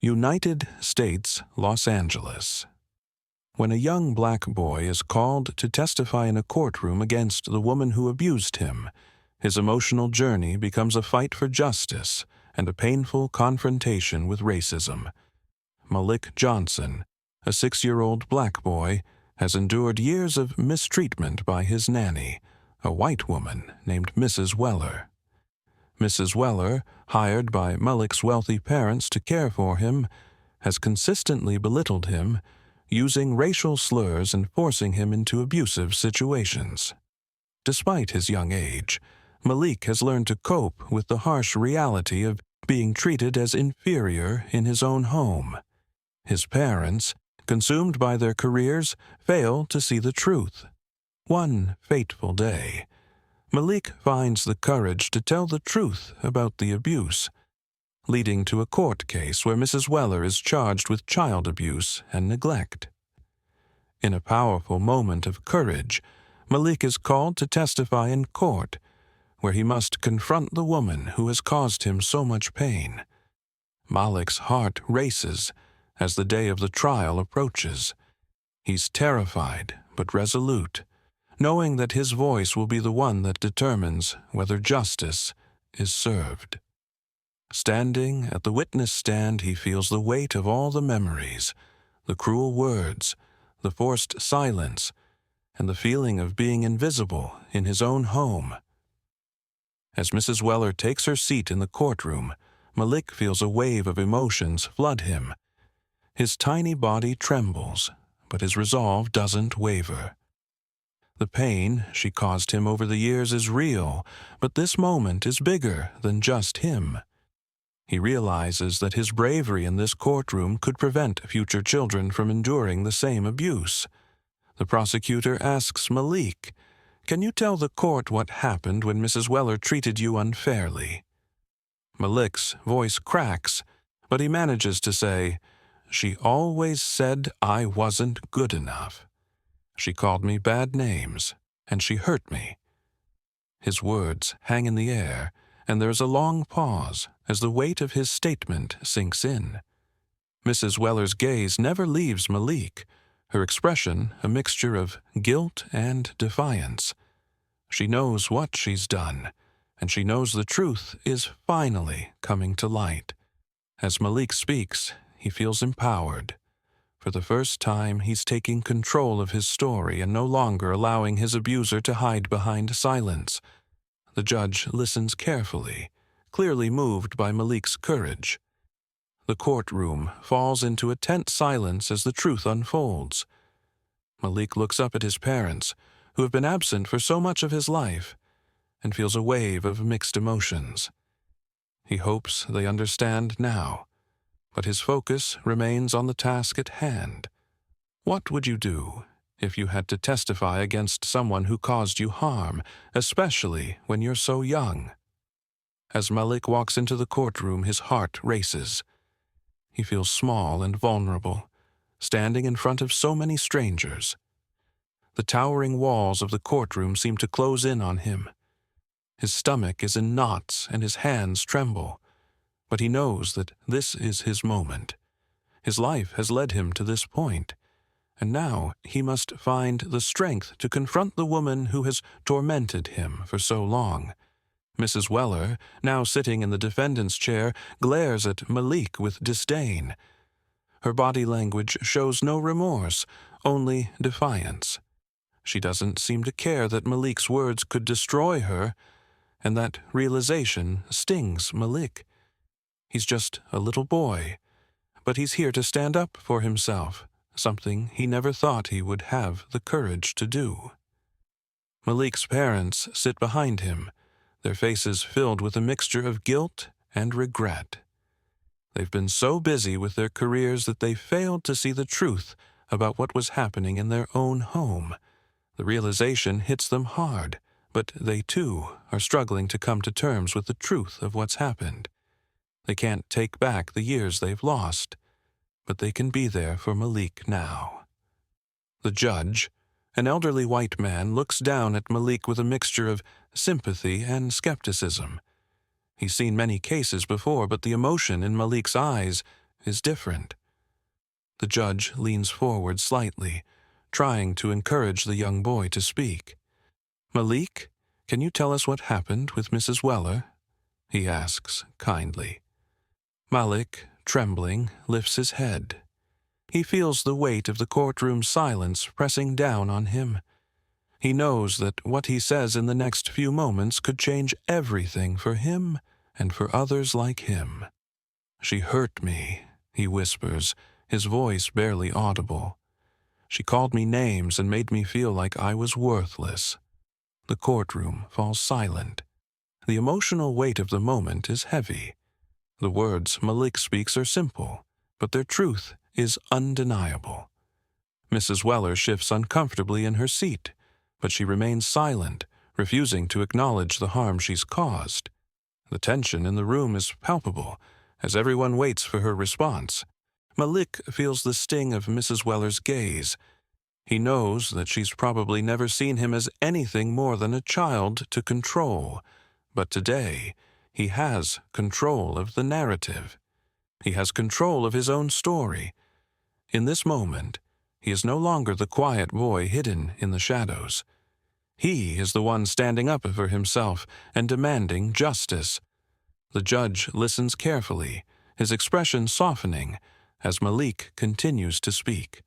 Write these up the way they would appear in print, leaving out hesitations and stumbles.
United States, Los Angeles. When a young black boy is called to testify in a courtroom against the woman who abused him, his emotional journey becomes a fight for justice and a painful confrontation with racism. Malik Johnson, a 6-year-old black boy, has endured years of mistreatment by his nanny, a white woman named Mrs. Weller. Mrs. Weller, hired by Malik's wealthy parents to care for him, has consistently belittled him, using racial slurs and forcing him into abusive situations. Despite his young age, Malik has learned to cope with the harsh reality of being treated as inferior in his own home. His parents, consumed by their careers, fail to see the truth. One fateful day, Malik finds the courage to tell the truth about the abuse, leading to a court case where Mrs. Weller is charged with child abuse and neglect. In a powerful moment of courage, Malik is called to testify in court, where he must confront the woman who has caused him so much pain. Malik's heart races as the day of the trial approaches. He's terrified but resolute, knowing that his voice will be the one that determines whether justice is served. Standing at the witness stand, he feels the weight of all the memories, the cruel words, the forced silence, and the feeling of being invisible in his own home. As Mrs. Weller takes her seat in the courtroom, Malik feels a wave of emotions flood him. His tiny body trembles, but his resolve doesn't waver. The pain she caused him over the years is real, but this moment is bigger than just him. He realizes that his bravery in this courtroom could prevent future children from enduring the same abuse. The prosecutor asks Malik, "Can you tell the court what happened when Mrs. Weller treated you unfairly?" Malik's voice cracks, but he manages to say, "She always said I wasn't good enough. She called me bad names, and she hurt me." His words hang in the air, and there is a long pause as the weight of his statement sinks in. Mrs. Weller's gaze never leaves Malik, her expression a mixture of guilt and defiance. She knows what she's done, and she knows the truth is finally coming to light. As Malik speaks, he feels empowered. For the first time, he's taking control of his story and no longer allowing his abuser to hide behind silence. The judge listens carefully, clearly moved by Malik's courage. The courtroom falls into a tense silence as the truth unfolds. Malik looks up at his parents, who have been absent for so much of his life, and feels a wave of mixed emotions. He hopes they understand now, but his focus remains on the task at hand. What would you do if you had to testify against someone who caused you harm, especially when you're so young? As Malik walks into the courtroom, his heart races. He feels small and vulnerable, standing in front of so many strangers. The towering walls of the courtroom seem to close in on him. His stomach is in knots and his hands tremble. But he knows that this is his moment. His life has led him to this point, and now he must find the strength to confront the woman who has tormented him for so long. Mrs. Weller, now sitting in the defendant's chair, glares at Malik with disdain. Her body language shows no remorse, only defiance. She doesn't seem to care that Malik's words could destroy her, and that realization stings Malik. He's just a little boy, but he's here to stand up for himself, something he never thought he would have the courage to do. Malik's parents sit behind him, their faces filled with a mixture of guilt and regret. They've been so busy with their careers that they failed to see the truth about what was happening in their own home. The realization hits them hard, but they too are struggling to come to terms with the truth of what's happened. They can't take back the years they've lost, but they can be there for Malik now. The judge, an elderly white man, looks down at Malik with a mixture of sympathy and skepticism. He's seen many cases before, but the emotion in Malik's eyes is different. The judge leans forward slightly, trying to encourage the young boy to speak. "Malik, can you tell us what happened with Mrs. Weller?" he asks kindly. Malik, trembling, lifts his head. He feels the weight of the courtroom silence pressing down on him. He knows that what he says in the next few moments could change everything for him and for others like him. "She hurt me," he whispers, his voice barely audible. "She called me names and made me feel like I was worthless." The courtroom falls silent. The emotional weight of the moment is heavy. The words Malik speaks are simple, but their truth is undeniable. Mrs. Weller shifts uncomfortably in her seat, but she remains silent, refusing to acknowledge the harm she's caused. The tension in the room is palpable, as everyone waits for her response. Malik feels the sting of Mrs. Weller's gaze. He knows that she's probably never seen him as anything more than a child to control, but today he has control of the narrative. He has control of his own story. In this moment, he is no longer the quiet boy hidden in the shadows. He is the one standing up for himself and demanding justice. The judge listens carefully, his expression softening, as Malik continues to speak.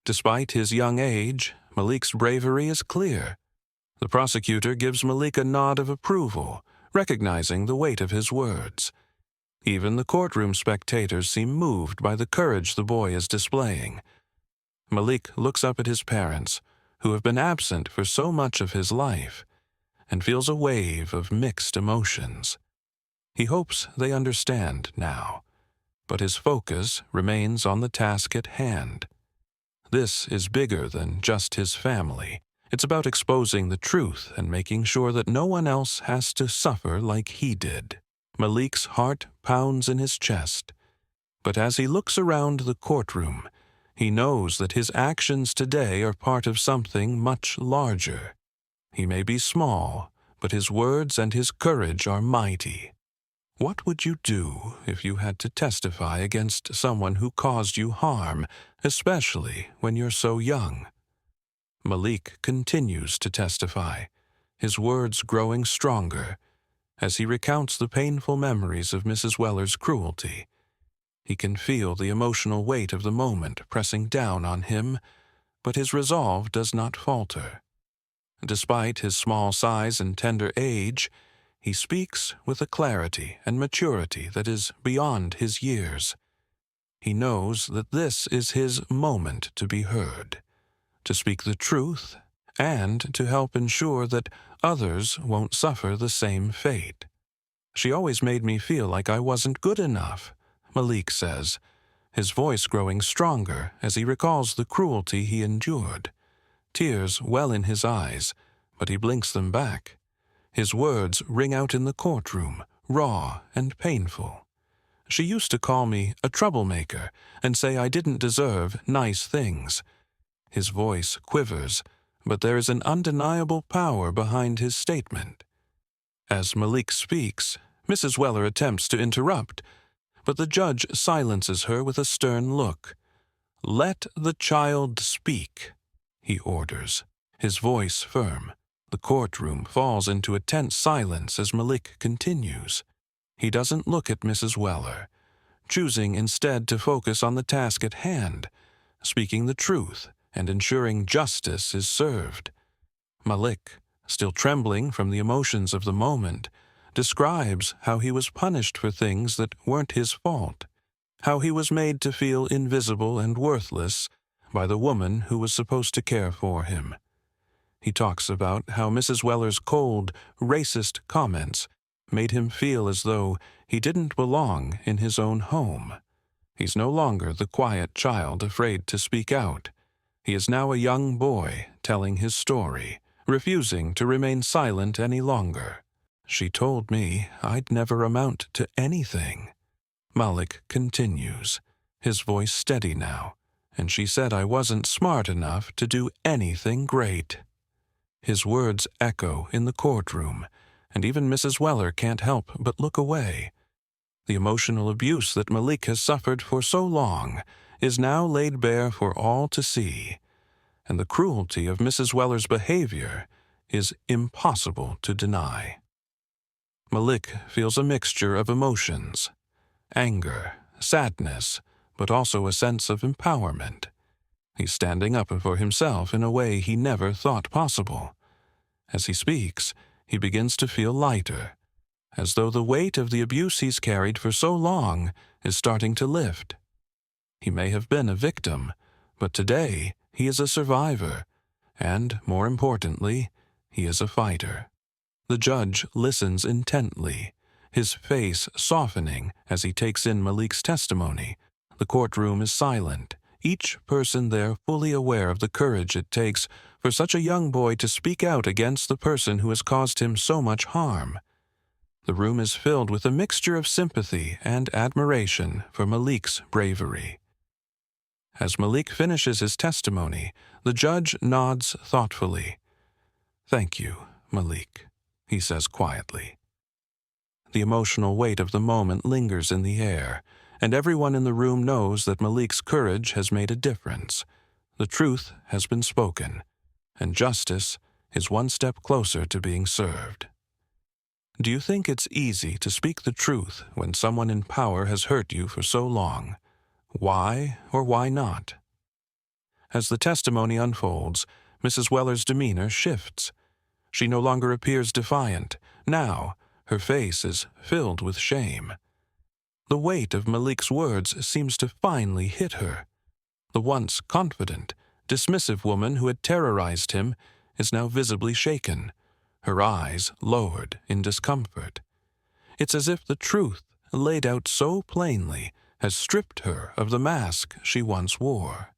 Despite his young age, Malik's bravery is clear. The prosecutor gives Malik a nod of approval, recognizing the weight of his words. Even the courtroom spectators seem moved by the courage the boy is displaying. Malik looks up at his parents, who have been absent for so much of his life, and feels a wave of mixed emotions. He hopes they understand now, but his focus remains on the task at hand. This is bigger than just his family. It's about exposing the truth and making sure that no one else has to suffer like he did. Malik's heart pounds in his chest, but as he looks around the courtroom, he knows that his actions today are part of something much larger. He may be small, but his words and his courage are mighty. What would you do if you had to testify against someone who caused you harm, especially when you're so young? Malik continues to testify, his words growing stronger as he recounts the painful memories of Mrs. Weller's cruelty. He can feel the emotional weight of the moment pressing down on him, but his resolve does not falter. Despite his small size and tender age, he speaks with a clarity and maturity that is beyond his years. He knows that this is his moment to be heard, to speak the truth, and to help ensure that others won't suffer the same fate. "She always made me feel like I wasn't good enough," Malik says, his voice growing stronger as he recalls the cruelty he endured. Tears well in his eyes, but he blinks them back. His words ring out in the courtroom, raw and painful. "She used to call me a troublemaker and say I didn't deserve nice things." His voice quivers, but there is an undeniable power behind his statement. As Malik speaks, Mrs. Weller attempts to interrupt, but the judge silences her with a stern look. "Let the child speak," he orders, his voice firm. The courtroom falls into a tense silence as Malik continues. He doesn't look at Mrs. Weller, choosing instead to focus on the task at hand, speaking the truth and ensuring justice is served. Malik, still trembling from the emotions of the moment, describes how he was punished for things that weren't his fault, how he was made to feel invisible and worthless by the woman who was supposed to care for him. He talks about how Mrs. Weller's cold, racist comments made him feel as though he didn't belong in his own home. He's no longer the quiet child afraid to speak out. He is now a young boy telling his story, refusing to remain silent any longer. "She told me I'd never amount to anything," Malik continues, his voice steady now, "and she said I wasn't smart enough to do anything great." His words echo in the courtroom, and even Mrs. Weller can't help but look away. The emotional abuse that Malik has suffered for so long is now laid bare for all to see, and the cruelty of Mrs. Weller's behavior is impossible to deny. Malik feels a mixture of emotions: anger, sadness, but also a sense of empowerment. He's standing up for himself in a way he never thought possible. As he speaks, he begins to feel lighter, as though the weight of the abuse he's carried for so long is starting to lift. He may have been a victim, but today he is a survivor, and, more importantly, he is a fighter. The judge listens intently, his face softening as he takes in Malik's testimony. The courtroom is silent, each person there fully aware of the courage it takes for such a young boy to speak out against the person who has caused him so much harm. The room is filled with a mixture of sympathy and admiration for Malik's bravery. As Malik finishes his testimony, the judge nods thoughtfully. "Thank you, Malik," he says quietly. The emotional weight of the moment lingers in the air, and everyone in the room knows that Malik's courage has made a difference. The truth has been spoken, and justice is one step closer to being served. Do you think it's easy to speak the truth when someone in power has hurt you for so long? Why or why not? As the testimony unfolds, Mrs. Weller's demeanor shifts. She no longer appears defiant. Now, her face is filled with shame. The weight of Malik's words seems to finally hit her. The once confident, dismissive woman who had terrorized him is now visibly shaken, her eyes lowered in discomfort. It's as if the truth, laid out so plainly, has stripped her of the mask she once wore.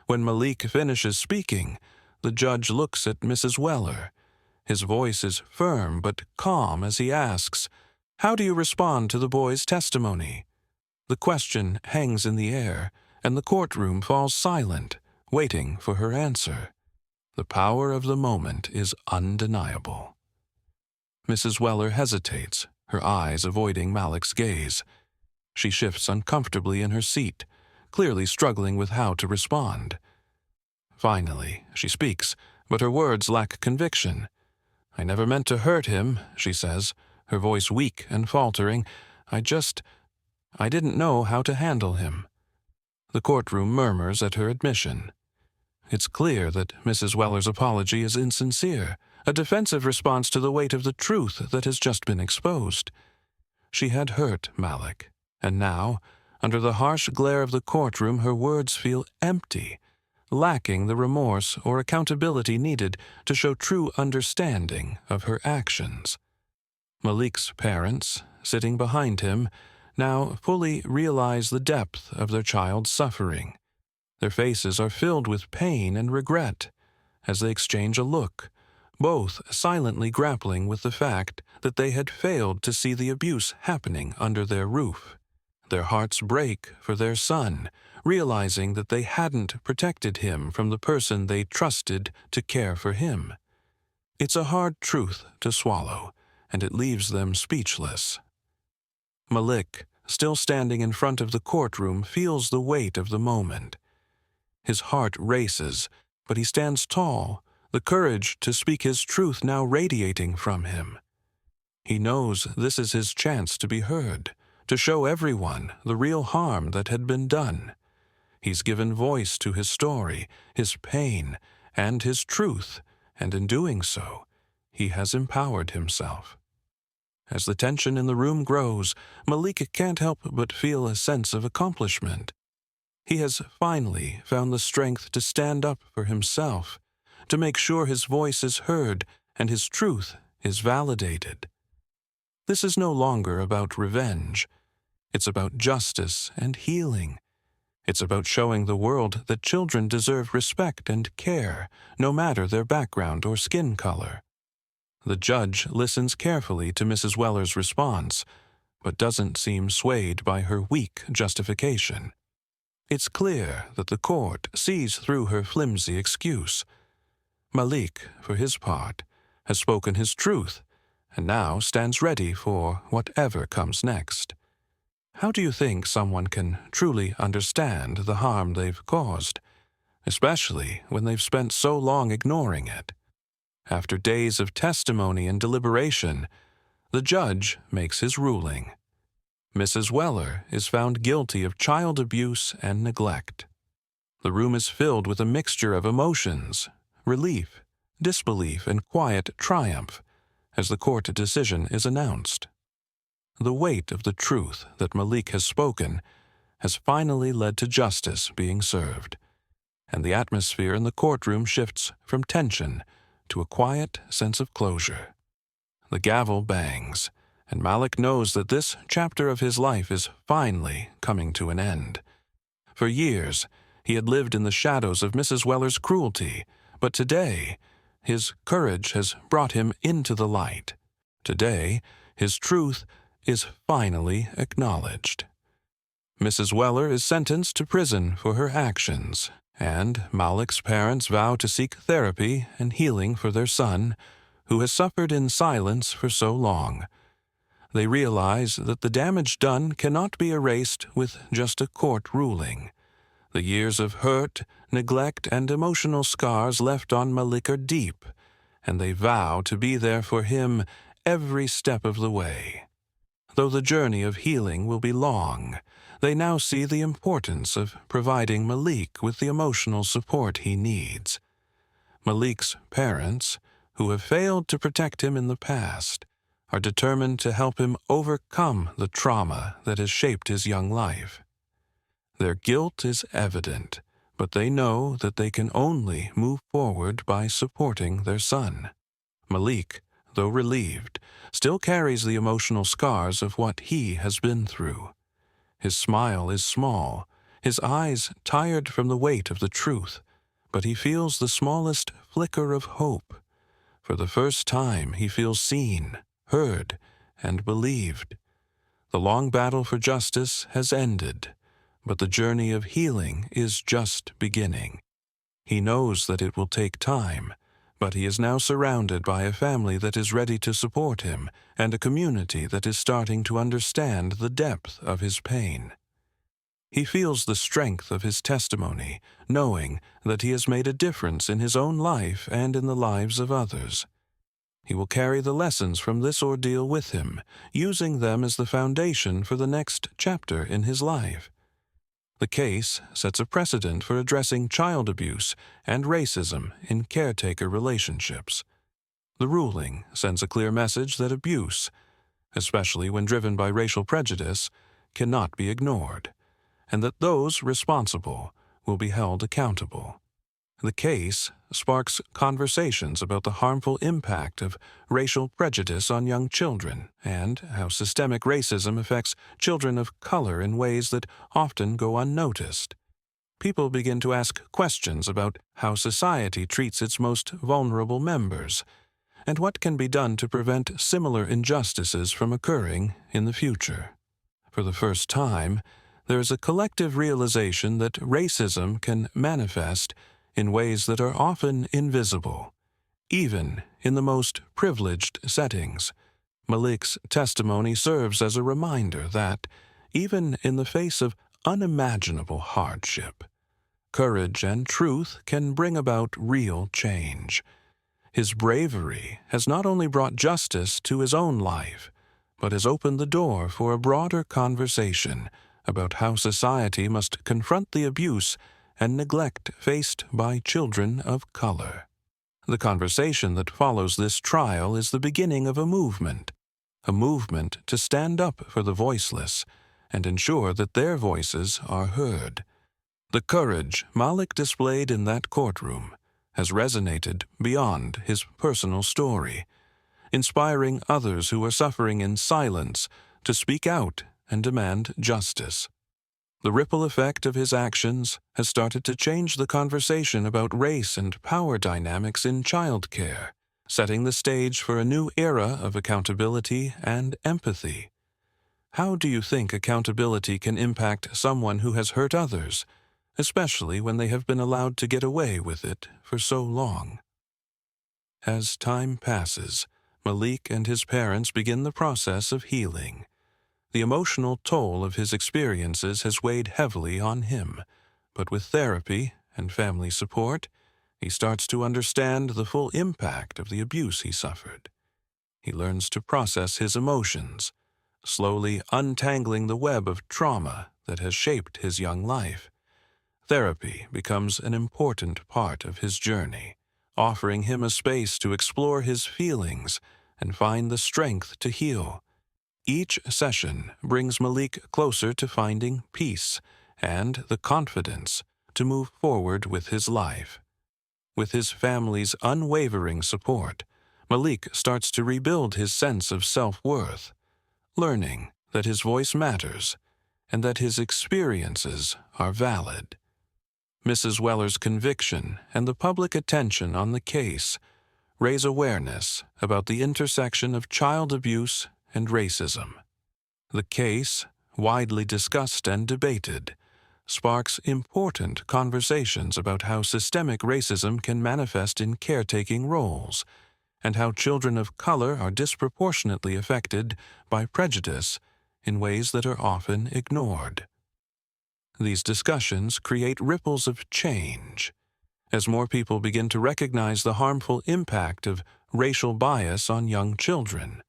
When Malik finishes speaking, the judge looks at Mrs. Weller. His voice is firm but calm as he asks, "How do you respond to the boy's testimony?" The question hangs in the air, and the courtroom falls silent, waiting for her answer. The power of the moment is undeniable. Mrs. Weller hesitates, her eyes avoiding Malik's gaze. She shifts uncomfortably in her seat, clearly struggling with how to respond. Finally, she speaks, but her words lack conviction. "I never meant to hurt him," she says, her voice weak and faltering. I didn't know how to handle him." The courtroom murmurs at her admission. It's clear that Mrs. Weller's apology is insincere, a defensive response to the weight of the truth that has just been exposed. She had hurt Malik, and now, under the harsh glare of the courtroom, her words feel empty, lacking the remorse or accountability needed to show true understanding of her actions. Malik's parents, sitting behind him, now fully realize the depth of their child's suffering. Their faces are filled with pain and regret as they exchange a look, both silently grappling with the fact that they had failed to see the abuse happening under their roof. Their hearts break for their son, realizing that they hadn't protected him from the person they trusted to care for him. It's a hard truth to swallow, and it leaves them speechless. Malik, still standing in front of the courtroom, feels the weight of the moment. His heart races, but he stands tall, the courage to speak his truth now radiating from him. He knows this is his chance to be heard, to show everyone the real harm that had been done. He's given voice to his story, his pain, and his truth, and in doing so, he has empowered himself. As the tension in the room grows, Malik can't help but feel a sense of accomplishment. He has finally found the strength to stand up for himself, to make sure his voice is heard and his truth is validated. This is no longer about revenge. It's about justice and healing. It's about showing the world that children deserve respect and care, no matter their background or skin color. The judge listens carefully to Mrs. Weller's response, but doesn't seem swayed by her weak justification. It's clear that the court sees through her flimsy excuse. Malik, for his part, has spoken his truth, and now stands ready for whatever comes next. How do you think someone can truly understand the harm they've caused, especially when they've spent so long ignoring it? After days of testimony and deliberation, the judge makes his ruling. Mrs. Weller is found guilty of child abuse and neglect. The room is filled with a mixture of emotions, relief, disbelief, and quiet triumph as the court decision is announced. The weight of the truth that Malik has spoken has finally led to justice being served, and the atmosphere in the courtroom shifts from tension to a quiet sense of closure. The gavel bangs, and Malik knows that this chapter of his life is finally coming to an end. For years, he had lived in the shadows of Mrs. Weller's cruelty, but today, his courage has brought him into the light. Today, his truth is finally acknowledged. Mrs. Weller is sentenced to prison for her actions, and Malik's parents vow to seek therapy and healing for their son, who has suffered in silence for so long. They realize that the damage done cannot be erased with just a court ruling. The years of hurt, neglect, and emotional scars left on Malik are deep, and they vow to be there for him every step of the way. Though the journey of healing will be long, they now see the importance of providing Malik with the emotional support he needs. Malik's parents, who have failed to protect him in the past, are determined to help him overcome the trauma that has shaped his young life. Their guilt is evident, but they know that they can only move forward by supporting their son. Malik, though relieved, still carries the emotional scars of what he has been through. His smile is small, his eyes tired from the weight of the truth, but he feels the smallest flicker of hope. For the first time, he feels seen, heard, and believed. The long battle for justice has ended, but the journey of healing is just beginning. He knows that it will take time, but he is now surrounded by a family that is ready to support him and a community that is starting to understand the depth of his pain. He feels the strength of his testimony, knowing that he has made a difference in his own life and in the lives of others. He will carry the lessons from this ordeal with him, using them as the foundation for the next chapter in his life. The case sets a precedent for addressing child abuse and racism in caretaker relationships. The ruling sends a clear message that abuse, especially when driven by racial prejudice, cannot be ignored, and that those responsible will be held accountable. The case sparks conversations about the harmful impact of racial prejudice on young children and how systemic racism affects children of color in ways that often go unnoticed. People begin to ask questions about how society treats its most vulnerable members and what can be done to prevent similar injustices from occurring in the future. For the first time, there is a collective realization that racism can manifest in ways that are often invisible, even in the most privileged settings. Malik's testimony serves as a reminder that, even in the face of unimaginable hardship, courage and truth can bring about real change. His bravery has not only brought justice to his own life, but has opened the door for a broader conversation about how society must confront the abuse and neglect faced by children of color. The conversation that follows this trial is the beginning of a movement to stand up for the voiceless and ensure that their voices are heard. The courage Malik displayed in that courtroom has resonated beyond his personal story, inspiring others who are suffering in silence to speak out and demand justice. The ripple effect of his actions has started to change the conversation about race and power dynamics in childcare, setting the stage for a new era of accountability and empathy. How do you think accountability can impact someone who has hurt others, especially when they have been allowed to get away with it for so long? As time passes, Malik and his parents begin the process of healing. The emotional toll of his experiences has weighed heavily on him, but with therapy and family support, he starts to understand the full impact of the abuse he suffered. He learns to process his emotions, slowly untangling the web of trauma that has shaped his young life. Therapy becomes an important part of his journey, offering him a space to explore his feelings and find the strength to heal. Each session brings Malik closer to finding peace and the confidence to move forward with his life. With his family's unwavering support, Malik starts to rebuild his sense of self-worth, learning that his voice matters and that his experiences are valid. Mrs. Weller's conviction and the public attention on the case raise awareness about the intersection of child abuse and racism. The case, widely discussed and debated, sparks important conversations about how systemic racism can manifest in caretaking roles, and how children of color are disproportionately affected by prejudice in ways that are often ignored. These discussions create ripples of change, as more people begin to recognize the harmful impact of racial bias on young children.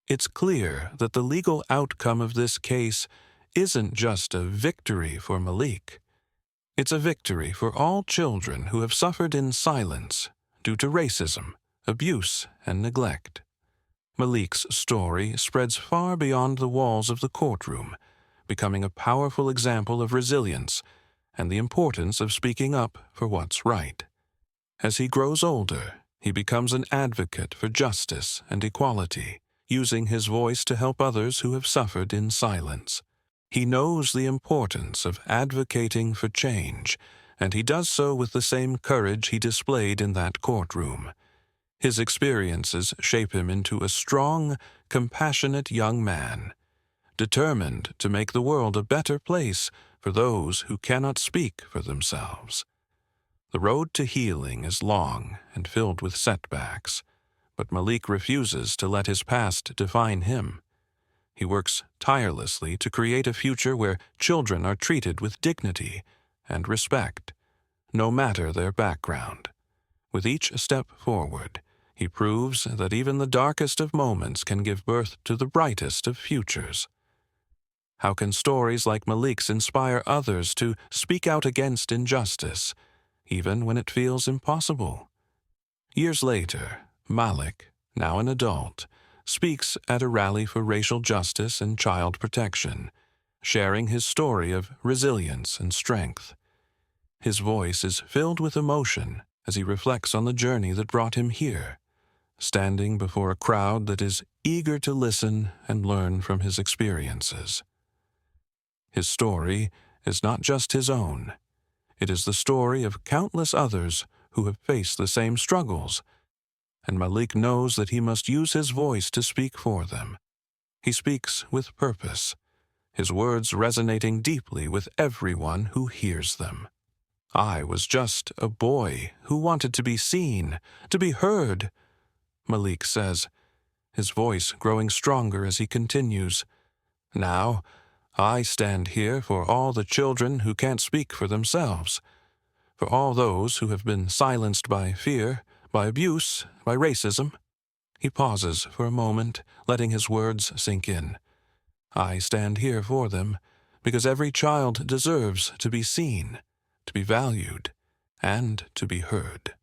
It's clear that the legal outcome of this case isn't just a victory for Malik. It's a victory for all children who have suffered in silence due to racism, abuse, and neglect. Malik's story spreads far beyond the walls of the courtroom, becoming a powerful example of resilience and the importance of speaking up for what's right. As he grows older, he becomes an advocate for justice and equality, using his voice to help others who have suffered in silence. He knows the importance of advocating for change, and he does so with the same courage he displayed in that courtroom. His experiences shape him into a strong, compassionate young man, determined to make the world a better place for those who cannot speak for themselves. The road to healing is long and filled with setbacks, but Malik refuses to let his past define him. He works tirelessly to create a future where children are treated with dignity and respect, no matter their background. With each step forward, he proves that even the darkest of moments can give birth to the brightest of futures. How can stories like Malik's inspire others to speak out against injustice, even when it feels impossible? Years later, Malik, now an adult, speaks at a rally for racial justice and child protection, sharing his story of resilience and strength. His voice is filled with emotion as he reflects on the journey that brought him here, standing before a crowd that is eager to listen and learn from his experiences. His story is not just his own. It is the story of countless others who have faced the same struggles, and Malik knows that he must use his voice to speak for them. He speaks with purpose, his words resonating deeply with everyone who hears them. I was just a boy who wanted to be seen, to be heard, Malik says, his voice growing stronger as he continues. Now, I stand here for all the children who can't speak for themselves, for all those who have been silenced by fear, by abuse, by racism. He pauses for a moment, letting his words sink in. I stand here for them because every child deserves to be seen, to be valued, and to be heard.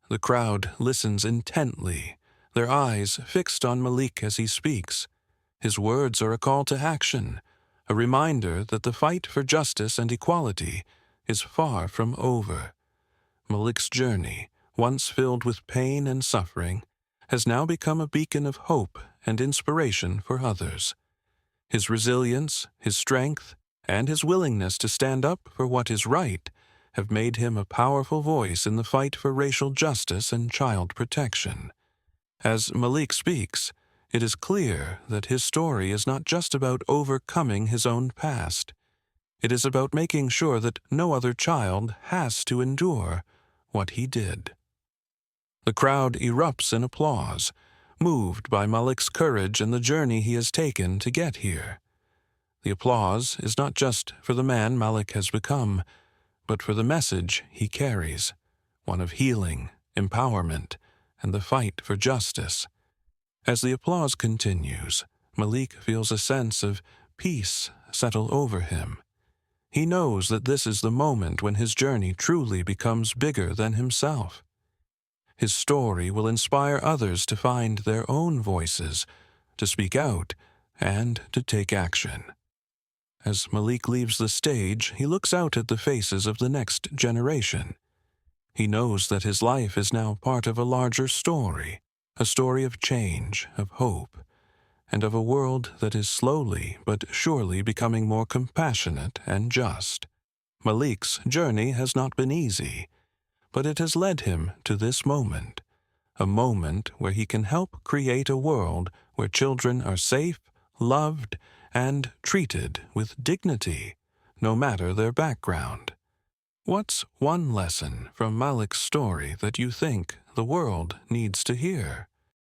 The crowd listens intently, their eyes fixed on Malik as he speaks. His words are a call to action, a reminder that the fight for justice and equality is far from over. Malik's journey, once filled with pain and suffering, has now become a beacon of hope and inspiration for others. His resilience, his strength, and his willingness to stand up for what is right have made him a powerful voice in the fight for racial justice and child protection. As Malik speaks, it is clear that his story is not just about overcoming his own past. It is about making sure that no other child has to endure what he did. The crowd erupts in applause, moved by Malik's courage and the journey he has taken to get here. The applause is not just for the man Malik has become, but for the message he carries, one of healing, empowerment, and the fight for justice. As the applause continues, Malik feels a sense of peace settle over him. He knows that this is the moment when his journey truly becomes bigger than himself. His story will inspire others to find their own voices, to speak out, and to take action. As Malik leaves the stage, he looks out at the faces of the next generation. He knows that his life is now part of a larger story, a story of change, of hope, and of a world that is slowly but surely becoming more compassionate and just. Malik's journey has not been easy, but it has led him to this moment, a moment where he can help create a world where children are safe, loved, and treated with dignity, no matter their background. What's one lesson from Malik's story that you think the world needs to hear?